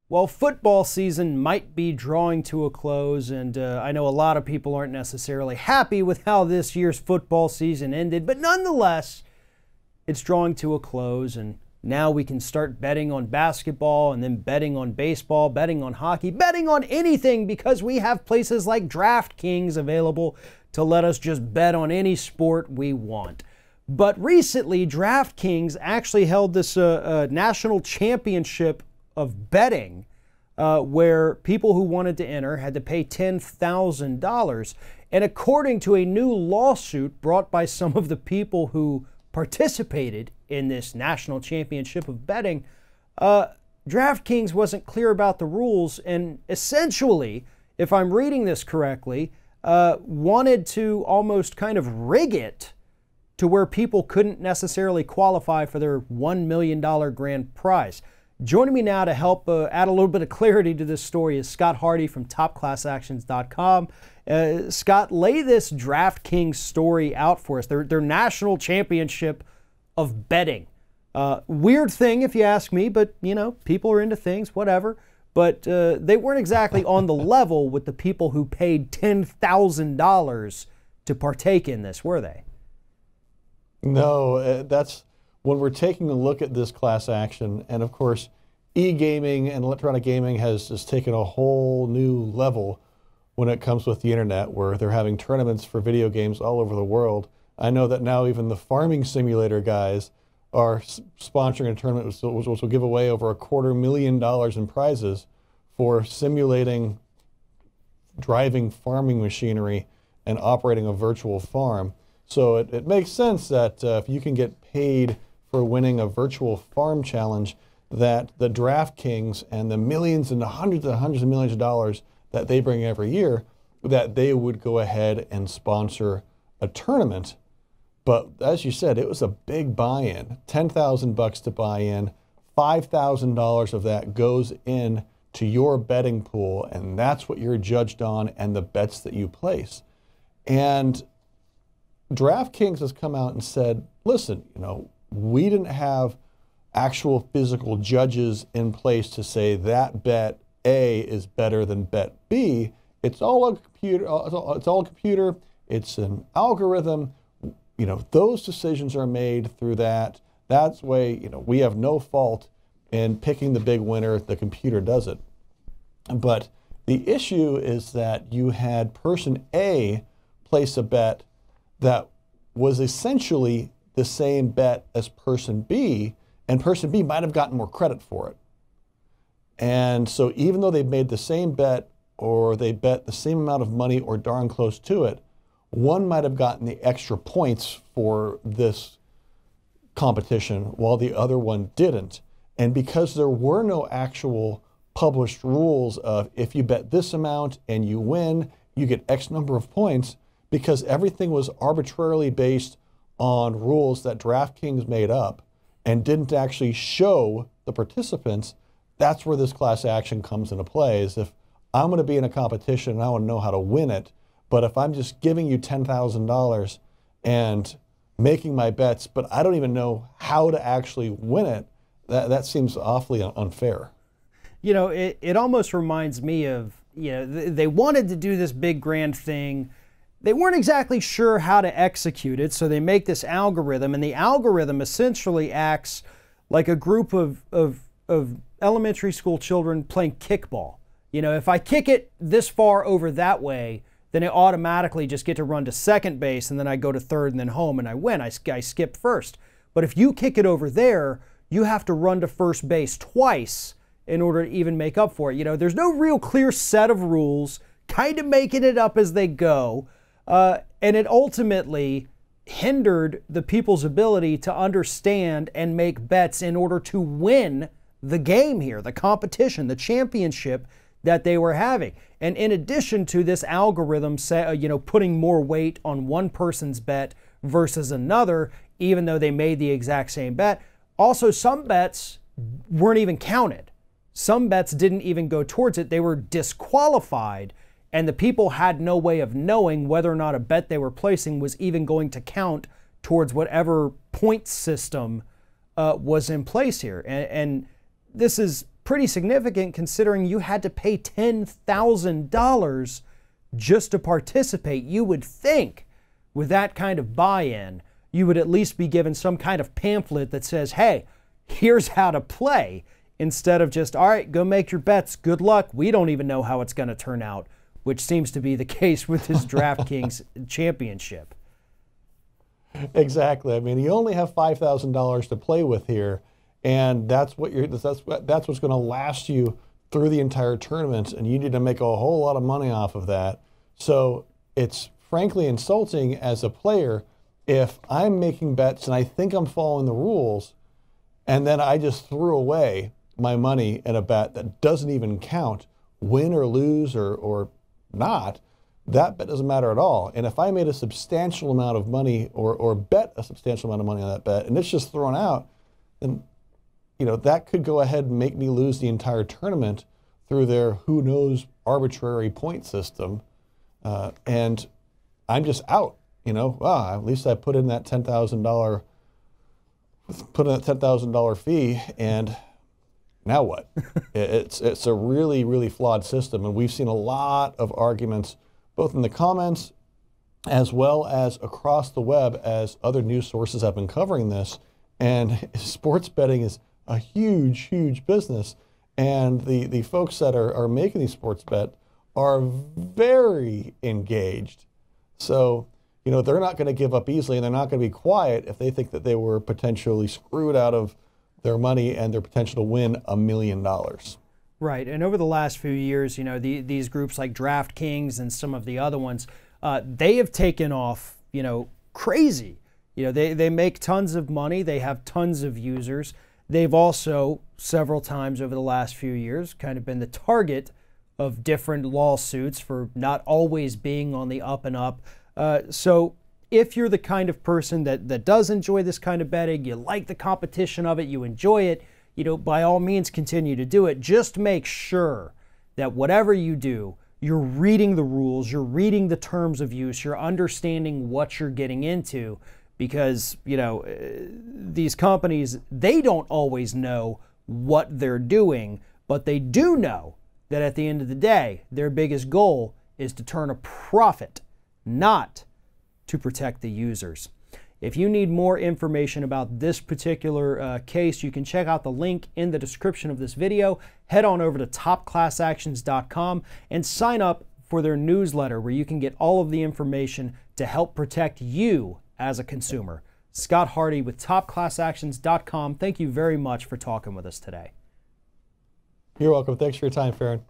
Well, football season might be drawing to a close, and I know a lot of people aren't necessarily happy with how this year's football season ended, but nonetheless, it's drawing to a close, and now we can start betting on basketball and then betting on baseball, betting on hockey, betting on anything because we have places like DraftKings available to let us just bet on any sport we want. But recently, DraftKings actually held this national championship of betting where people who wanted to enter had to pay $10,000. And according to a new lawsuit brought by some of the people who participated in this national championship of betting, DraftKings wasn't clear about the rules and essentially, if I'm reading this correctly, wanted to almost kind of rig it to where people couldn't necessarily qualify for their $1 million grand prize. Joining me now to help add a little bit of clarity to this story is Scott Hardy from TopClassActions.com. Scott, lay this DraftKings story out for us. Their national championship of betting. Weird thing if you ask me, but you know, people are into things, whatever. But they weren't exactly on the level with the people who paid $10,000 to partake in this, were they? No, that's when we're taking a look at this class action, and of course, e-gaming and electronic gaming has just taken a whole new level when it comes with the internet, where they're having tournaments for video games all over the world. I know that now even the farming simulator guys are sponsoring a tournament which will give away over $250,000 in prizes for simulating driving farming machinery and operating a virtual farm. So it makes sense that if you can get paid for winning a virtual farm challenge, that the DraftKings and the millions and the hundreds of millions of dollars that they bring every year, that they would go ahead and sponsor a tournament. But as you said, it was a big buy-in, $10,000 to buy in, $5,000 of that goes in to your betting pool, and that's what you're judged on and the bets that you place. And DraftKings has come out and said, listen, you know, we didn't have actual physical judges in place to say that bet A is better than bet B. It's all a computer. It's all a computer. It's an algorithm. You know, those decisions are made through that. That's why, you know, we have no fault in picking the big winner. The computer does it. But the issue is that you had person A place a bet that was essentially the same bet as person B, and person B might have gotten more credit for it. And so even though they made the same bet, or they bet the same amount of money or darn close to it, one might have gotten the extra points for this competition while the other one didn't. And because there were no actual published rules of if you bet this amount and you win, you get X number of points, because everything was arbitrarily based on rules that DraftKings made up and didn't actually show the participants, that's where this class action comes into play. Is if I'm going to be in a competition and I want to know how to win it, but if I'm just giving you $10,000 and making my bets, but I don't even know how to actually win it, that seems awfully unfair. You know, it almost reminds me of, you know, they wanted to do this big grand thing. They weren't exactly sure how to execute it, so they make this algorithm, and the algorithm essentially acts like a group of elementary school children playing kickball. You know, if I kick it this far over that way, then I automatically just get to run to second base, and then I go to third and then home, and I win. I skip first. But if you kick it over there, you have to run to first base twice in order to even make up for it. You know, there's no real clear set of rules, kind of making it up as they go. And it ultimately hindered the people's ability to understand and make bets in order to win the game here, the competition, the championship that they were having. And in addition to this algorithm, putting more weight on one person's bet versus another, even though they made the exact same bet, also some bets weren't even counted. Some bets didn't even go towards it. They were disqualified. And the people had no way of knowing whether or not a bet they were placing was even going to count towards whatever point system was in place here. And this is pretty significant considering you had to pay $10,000 just to participate. You would think with that kind of buy-in, you would at least be given some kind of pamphlet that says, hey, here's how to play, instead of just, all right, go make your bets. Good luck. We don't even know how it's going to turn out, which seems to be the case with this DraftKings championship. Exactly. I mean, you only have $5,000 to play with here, and that's what's going to last you through the entire tournament, and you need to make a whole lot of money off of that. So it's frankly insulting as a player if I'm making bets and I think I'm following the rules, and then I just threw away my money in a bet that doesn't even count, win or lose or not. That bet doesn't matter at all. And if I made a substantial amount of money or bet a substantial amount of money on that bet and it's just thrown out, then that could go ahead and make me lose the entire tournament through their who knows arbitrary point system. And I'm just out. At least I put in that $10,000 fee, and now what? It's a really, really flawed system, and we've seen a lot of arguments both in the comments as well as across the web as other news sources have been covering this. And sports betting is a huge, huge business. And the folks that are making these sports bet are very engaged. So, they're not going to give up easily, and they're not going to be quiet if they think that they were potentially screwed out of their money and their potential to win $1 million. Right, and over the last few years, these groups like DraftKings and some of the other ones, they have taken off, crazy. They make tons of money. They have tons of users. They've also, several times over the last few years, kind of been the target of different lawsuits for not always being on the up and up. So if you're the kind of person that does enjoy this kind of betting, you like the competition of it, you enjoy it, by all means continue to do it. Just make sure that whatever you do, you're reading the rules, you're reading the terms of use, you're understanding what you're getting into, because, these companies, they don't always know what they're doing, but they do know that at the end of the day, their biggest goal is to turn a profit, not to protect the users. If you need more information about this particular case, you can check out the link in the description of this video. Head on over to topclassactions.com and sign up for their newsletter where you can get all of the information to help protect you as a consumer. Scott Hardy with topclassactions.com. Thank you very much for talking with us today. You're welcome. Thanks for your time, Farron.